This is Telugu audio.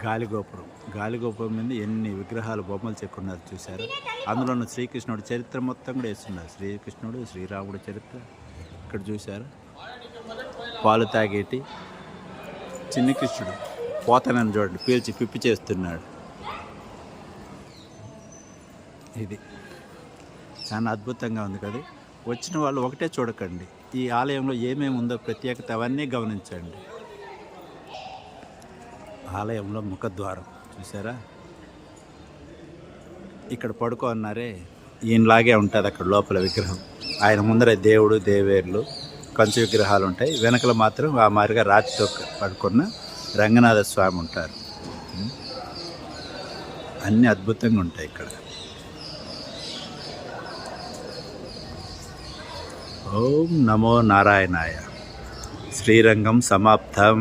గాలిగోపురం. గాలిగోపురం మీద ఎన్ని విగ్రహాలు బొమ్మలు చెక్కున్నారు చూశారు. అందులోనూ శ్రీకృష్ణుడు చరిత్ర మొత్తం కూడా వేస్తున్నారు. శ్రీకృష్ణుడు శ్రీరాముడు చరిత్ర ఇక్కడ చూశారు. పాలు తాగేటి చిన్ని కృష్ణుడు పోతనని చూడండి పీల్చి పిప్పి చేస్తున్నాడు. ఇది చాలా అద్భుతంగా ఉంది కదా. వచ్చిన వాళ్ళు ఒకటే చూడకండి, ఈ ఆలయంలో ఏమేమి ఉందో ప్రత్యేకత అవన్నీ గమనించండి. ఆలయంలో ముఖద్వారం చూసారా, ఇక్కడ పడుకో అన్నారే ఈయనలాగే ఉంటుంది అక్కడ లోపల విగ్రహం. ఆయన ముందర దేవుడు దేవేర్లు కంచు విగ్రహాలు ఉంటాయి, వెనకల మాత్రం ఆ మాదిరిగా రాతితో పడుకున్న రంగనాథ స్వామి ఉంటారు. అన్నీ అద్భుతంగా ఉంటాయి ఇక్కడ. ఓం నమో నారాయణాయ. శ్రీరంగం సమాప్తం.